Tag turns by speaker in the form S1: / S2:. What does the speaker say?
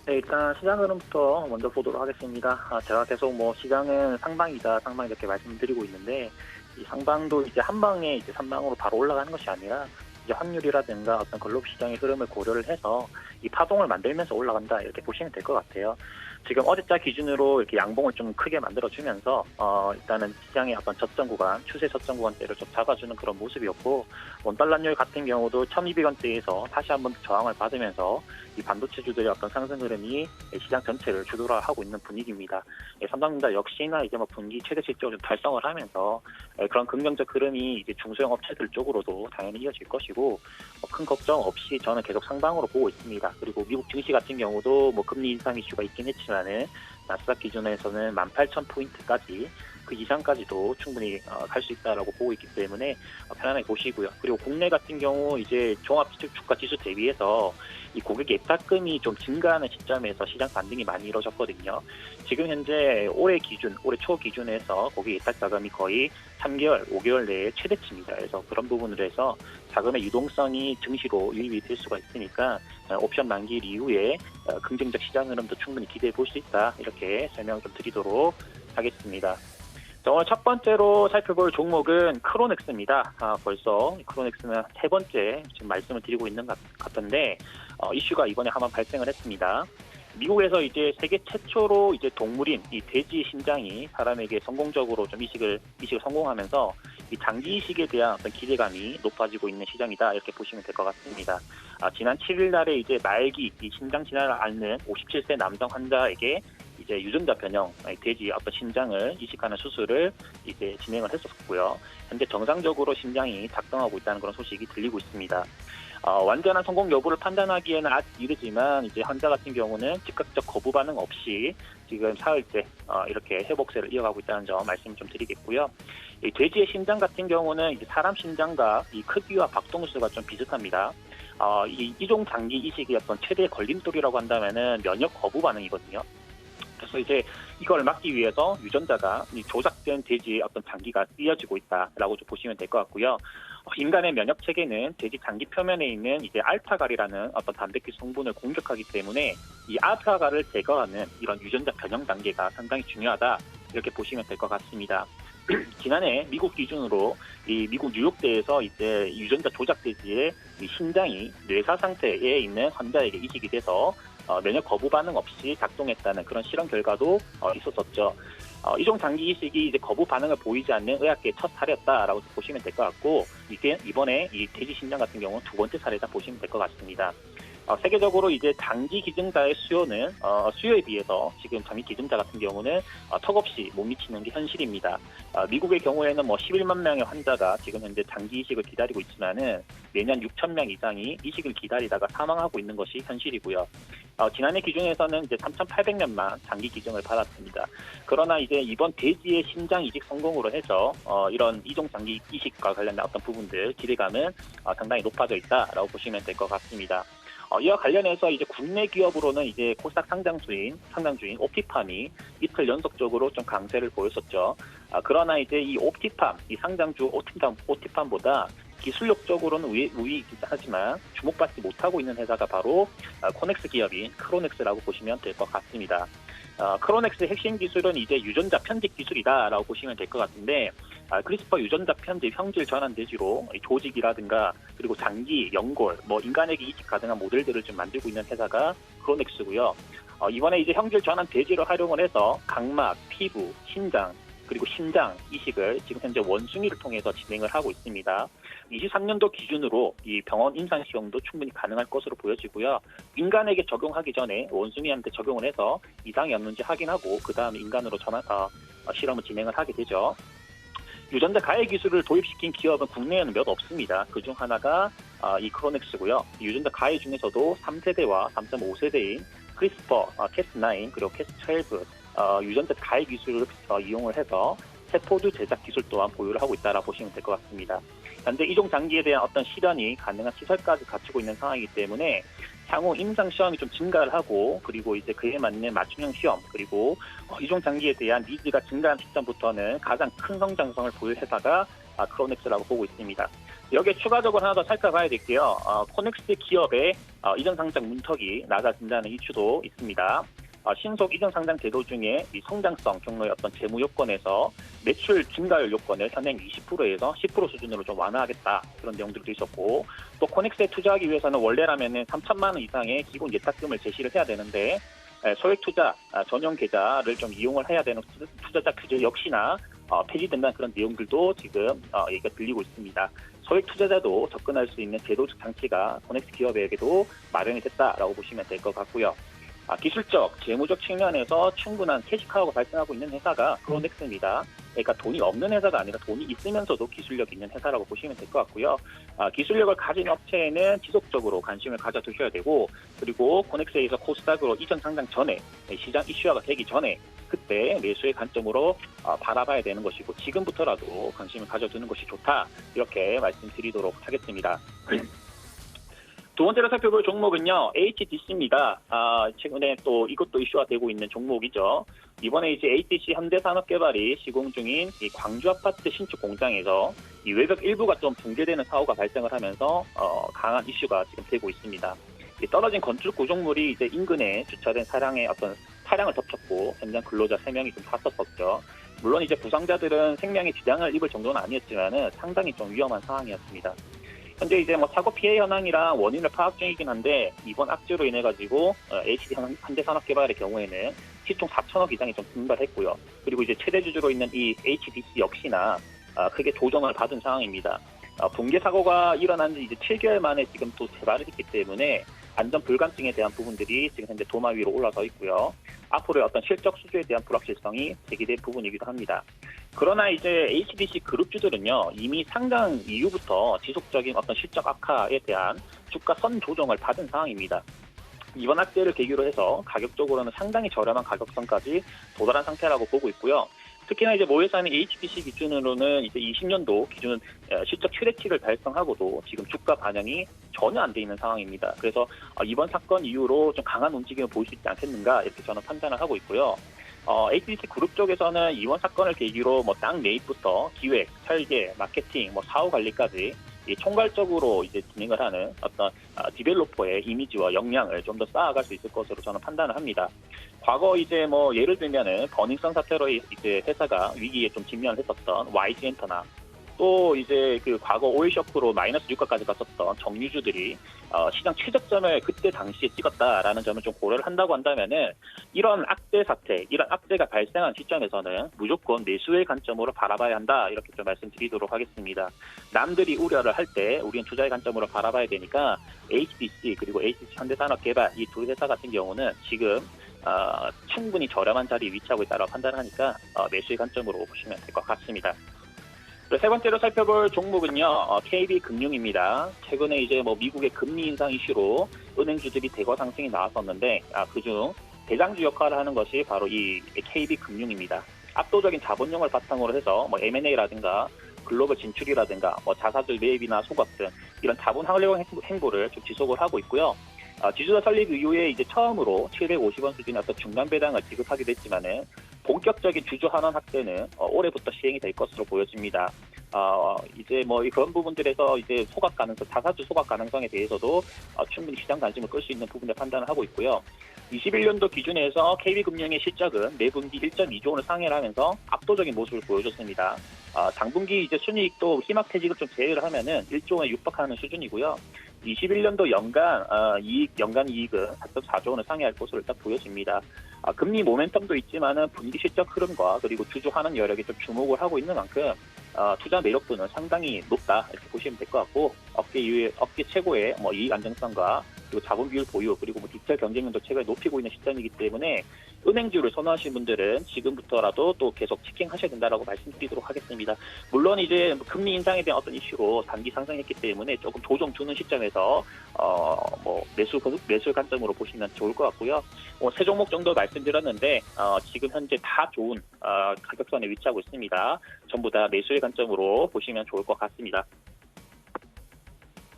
S1: 네, 일단 시장 흐름부터 먼저 보도록 하겠습니다. 제가 계속 시장은 상방이다, 상방 이렇게 말씀드리고 있는데, 이 상방도 이제 한 방에 이제 3방으로 바로 올라가는 것이 아니라, 이제 확률이라든가 어떤 글로벌 시장의 흐름을 고려를 해서 이 파동을 만들면서 올라간다, 이렇게 보시면 될 것 같아요. 지금 어제자 기준으로 이렇게 양봉을 좀 크게 만들어주면서, 일단은 시장의 어떤 저점 구간, 추세 저점 구간대를 좀 잡아주는 그런 모습이었고, 원달러율 같은 경우도 1200원대에서 다시 한번 저항을 받으면서 이 반도체주들의 어떤 상승 흐름이 시장 전체를 주도를 하고 있는 분위기입니다. 삼성전자 역시나 이제 분기 최대 실적을 좀 달성을 하면서 그런 긍정적 흐름이 이제 중소형 업체들 쪽으로도 당연히 이어질 것이고, 큰 걱정 없이 저는 계속 상방으로 보고 있습니다. 그리고 미국 증시 같은 경우도 금리 인상 이슈가 있긴 했지만은 나스닥 기준에서는 18,000포인트까지 그 이상까지도 충분히 갈 수 있다라고 보고 있기 때문에 편안하게 보시고요. 그리고 국내 같은 경우 이제 종합 주가 지수 대비해서 이 고객 예탁금이 좀 증가하는 시점에서 시장 반등이 많이 이루어졌거든요. 지금 현재 올해 초 기준에서 고객 예탁 자금이 거의 3개월, 5개월 내에 최대치입니다. 그래서 그런 부분으로 해서 자금의 유동성이 증시로 유입이 될 수가 있으니까 옵션 만기일 이후에 긍정적 시장 흐름도 충분히 기대해 볼 수 있다. 이렇게 설명 좀 드리도록 하겠습니다. 오늘 첫 번째로 살펴볼 종목은 크로넥스입니다. 벌써 크로넥스는 세 번째 지금 말씀을 드리고 있는 것 같은데, 이슈가 이번에 한번 발생을 했습니다. 미국에서 이제 세계 최초로 이제 동물인 이 돼지 신장이 사람에게 성공적으로 좀 이식을 성공하면서 이 장기 이식에 대한 어떤 기대감이 높아지고 있는 시장이다, 이렇게 보시면 될 것 같습니다. 지난 7일 날에 이제 말기 이 신장 질환을 앓는 57세 남성 환자에게 이제 유전자 변형 돼지 어떤 신장을 이식하는 수술을 이제 진행을 했었고요. 현재 정상적으로 신장이 작동하고 있다는 그런 소식이 들리고 있습니다. 완전한 성공 여부를 판단하기에는 아직 이르지만 이제 환자 같은 경우는 즉각적 거부 반응 없이 지금 사흘째 이렇게 회복세를 이어가고 있다는 점 말씀 좀 드리겠고요. 이 돼지의 신장 같은 경우는 이제 사람 신장과 이 크기와 박동수가 좀 비슷합니다. 이종 장기 이식의 어떤 최대 걸림돌이라고 한다면은 면역 거부 반응이거든요. 그래서 이제 이걸 막기 위해서 유전자가 이 조작된 돼지의 어떤 장기가 띄어지고 있다라고 좀 보시면 될 것 같고요. 인간의 면역 체계는 돼지 장기 표면에 있는 이제 알파갈이라는 어떤 단백질 성분을 공격하기 때문에 이 알파갈을 제거하는 이런 유전자 변형 단계가 상당히 중요하다, 이렇게 보시면 될 것 같습니다. 지난해 미국 기준으로 이 미국 뉴욕대에서 이제 유전자 조작 돼지의 이 신장이 뇌사 상태에 있는 환자에게 이식이 돼서 면역 거부 반응 없이 작동했다는 그런 실험 결과도 있었었죠. 이종 장기 이식이 이제 거부 반응을 보이지 않는 의학계의 첫 사례였다라고 보시면 될 것 같고, 이게 이번에 이 돼지 신장 같은 경우는 두 번째 사례다 보시면 될 것 같습니다. 세계적으로 이제 장기 기증자의 수요는 수요에 비해서 지금 장기 기증자 같은 경우는 턱없이 못 미치는 게 현실입니다. 미국의 경우에는 11만 명의 환자가 지금 현재 장기 이식을 기다리고 있지만은 내년 6천 명 이상이 이식을 기다리다가 사망하고 있는 것이 현실이고요. 지난해 기준에서는 이제 3,800명만 장기 기증을 받았습니다. 그러나 이제 이번 돼지의 신장 이식 성공으로 해서 이런 이종 장기 이식과 관련된 어떤 부분들 기대감은 상당히 높아져 있다라고 보시면 될 것 같습니다. 이와 관련해서 이제 국내 기업으로는 이제 코스닥 상장주인 옵티팜이 이틀 연속적으로 좀 강세를 보였었죠. 그러나 이제 이 옵티팜, 이 상장주 옵티팜보다 기술력적으로는 우위이긴 하지만 주목받지 못하고 있는 회사가 바로 코넥스 기업인 크로넥스라고 보시면 될 것 같습니다. 크로넥스의 핵심 기술은 이제 유전자 편집 기술이다라고 보시면 될 것 같은데, 크리스퍼 유전자 편집 형질 전환 돼지로 조직이라든가 그리고 장기, 연골, 인간에게 이식 가능한 모델들을 좀 만들고 있는 회사가 크로넥스고요. 이번에 이제 형질 전환 돼지를 활용을 해서 각막, 피부, 신장, 그리고 신장 이식을 지금 현재 원숭이를 통해서 진행을 하고 있습니다. 23년도 기준으로 이 병원 임상 시험도 충분히 가능할 것으로 보여지고요. 인간에게 적용하기 전에 원숭이한테 적용을 해서 이상이 없는지 확인하고 그 다음에 인간으로 실험을 진행을 하게 되죠. 유전자 가해 기술을 도입시킨 기업은 국내에는 몇 없습니다. 그중 하나가 이 크로넥스고요. 유전자 가해 중에서도 3세대와 3.5세대인 크리스퍼, 캐스9 그리고 캐스12 유전자 가해 기술을 이용을 해서 세포두 제작 기술 또한 보유를 하고 있다라고 보시면 될 것 같습니다. 현재 이종 장기에 대한 어떤 실현이 가능한 시설까지 갖추고 있는 상황이기 때문에 향후 임상 시험이 좀 증가를 하고, 그리고 이제 그에 맞는 맞춤형 시험, 그리고 이종 장기에 대한 니즈가 증가한 시점부터는 가장 큰 성장성을 보일 회사가 크로넥스라고 보고 있습니다. 여기에 추가적으로 하나 더 살펴봐야 될게요. 코넥스 기업의 이전 상장 문턱이 낮아진다는 이슈도 있습니다. 신속 이전 상장 제도 중에 이 성장성 경로의 어떤 재무 요건에서 매출 증가율 요건을 현행 20%에서 10% 수준으로 좀 완화하겠다, 그런 내용들도 있었고, 또 코넥스에 투자하기 위해서는 원래라면은 3천만 원 이상의 기본 예탁금을 제시를 해야 되는데 소액 투자 전용 계좌를 좀 이용을 해야 되는 투자자 규제 역시나 폐지된다는 그런 내용들도 지금 얘기가 들리고 있습니다. 소액 투자자도 접근할 수 있는 제도적 장치가 코넥스 기업에게도 마련이 됐다라고 보시면 될 것 같고요. 기술적, 재무적 측면에서 충분한 캐시카우가 발생하고 있는 회사가 코넥스입니다. 그러니까 돈이 없는 회사가 아니라 돈이 있으면서도 기술력이 있는 회사라고 보시면 될 것 같고요. 기술력을 가진 업체에는 지속적으로 관심을 가져두셔야 되고, 그리고 코넥스에서 코스닥으로 이전 상장 전에, 시장 이슈화가 되기 전에 그때 매수의 관점으로 바라봐야 되는 것이고, 지금부터라도 관심을 가져두는 것이 좋다, 이렇게 말씀드리도록 하겠습니다. 두 번째로 살펴볼 종목은요, HDC입니다. 최근에 또 이것도 이슈화 되고 있는 종목이죠. 이번에 이제 HDC 현대산업개발이 시공 중인 이 광주 아파트 신축 공장에서 이 외벽 일부가 좀 붕괴되는 사고가 발생을 하면서 강한 이슈가 지금 되고 있습니다. 떨어진 건축 구조물이 이제 인근에 주차된 차량을 덮쳤고 현장 근로자 3명이 좀 다쳤었죠. 물론 이제 부상자들은 생명에 지장을 입을 정도는 아니었지만은 상당히 좀 위험한 상황이었습니다. 현재 이제 뭐 사고 피해 현황이랑 원인을 파악 중이긴 한데, 이번 악재로 인해 가지고 HD 현대산업개발의 경우에는 시총 4천억 이상이 좀 증발했고요. 그리고 이제 최대 주주로 있는 이 HDC 역시나 크게 조정을 받은 상황입니다. 붕괴 사고가 일어난 지 이제 7개월 만에 지금 또 재발을 했기 때문에 안전 불감증에 대한 부분들이 지금 현재 도마 위로 올라서 있고요. 앞으로의 어떤 실적 수주에 대한 불확실성이 제기된 부분이기도 합니다. 그러나 이제 HDC 그룹주들은요, 이미 상장 이후부터 지속적인 어떤 실적 악화에 대한 주가 선 조정을 받은 상황입니다. 이번 악재를 계기로 해서 가격적으로는 상당히 저렴한 가격선까지 도달한 상태라고 보고 있고요. 특히나 이제 모회사는 HDC 기준으로는 이제 20년도 기준 실적 최대치를 달성하고도 지금 주가 반영이 전혀 안 돼 있는 상황입니다. 그래서 이번 사건 이후로 좀 강한 움직임을 보일 수 있지 않겠는가, 이렇게 저는 판단을 하고 있고요. HDC 그룹 쪽에서는 이번 사건을 계기로 뭐 땅 매입부터 기획, 설계, 마케팅, 뭐 사후 관리까지 총괄적으로 이제 진행을 하는 어떤 디벨로퍼의 이미지와 역량을 좀 더 쌓아갈 수 있을 것으로 저는 판단을 합니다. 과거 이제 뭐 예를 들면은 버닝썬 사태로 이제 회사가 위기에 좀 직면을 했었던 YG엔터나, 또 이제 그 과거 오일쇼크로 마이너스 유가까지 갔었던 정유주들이 시장 최저점을 그때 당시에 찍었다라는 점을 좀 고려를 한다고 한다면은, 이런 악재 사태, 이런 악재가 발생한 시점에서는 무조건 매수의 관점으로 바라봐야 한다, 이렇게 좀 말씀드리도록 하겠습니다. 남들이 우려를 할 때 우리는 투자의 관점으로 바라봐야 되니까 HDC 그리고 HDC 현대산업개발, 이 두 회사 같은 경우는 지금 충분히 저렴한 자리에 위치하고 있다고 판단하니까 매수의 관점으로 보시면 될 것 같습니다. 세 번째로 살펴볼 종목은요, KB금융입니다. 최근에 이제 뭐 미국의 금리 인상 이슈로 은행주들이 대거 상승이 나왔었는데, 그중 대장주 역할을 하는 것이 바로 이 KB금융입니다. 압도적인 자본력을 바탕으로 해서 뭐 M&A라든가 글로벌 진출이라든가 뭐 자사주 매입이나 소각 등 이런 자본 활용 행보를 좀 지속을 하고 있고요. 지주사 설립 이후에 이제 처음으로 750원 수준의 어떤 중간 배당을 지급하기도 했지만은, 본격적인 주주 환원 확대는 올해부터 시행이 될 것으로 보여집니다. 이제 뭐 그런 부분들에서 이제 소각 가능성, 자사주 소각 가능성에 대해서도 충분히 시장 관심을 끌 수 있는 부분을 판단을 하고 있고요. 21년도 기준에서 KB금융의 실적은 매분기 1.2조 원을 상회를 하면서 압도적인 모습을 보여줬습니다. 당분기 이제 순이익도 희망퇴직을 좀 제외를 하면은 1조 원에 육박하는 수준이고요. 21년도 연간 이익은 4.4조 원을 상회할 것으로 일단 보여집니다. 금리 모멘텀도 있지만은 분기 실적 흐름과 그리고 주주 환원 여력에 좀 주목을 하고 있는 만큼 투자 매력도는 상당히 높다, 이렇게 보시면 될 것 같고, 업계 최고의 뭐 이익 안정성과 그리고 자본 비율 보유, 그리고 뭐 디지털 경쟁력도 최근에 높이고 있는 시점이기 때문에 은행주를 선호하시는 분들은 지금부터라도 또 계속 체킹하셔야 된다라고 말씀드리도록 하겠습니다. 물론 이제 금리 인상에 대한 어떤 이슈로 단기 상승했기 때문에 조금 조정 주는 시점에서 뭐 매수 관점으로 보시면 좋을 것 같고요. 세 종목 정도 말씀드렸는데 지금 현재 다 좋은 가격선에 위치하고 있습니다. 전부 다 매수의 관점으로 보시면 좋을 것 같습니다.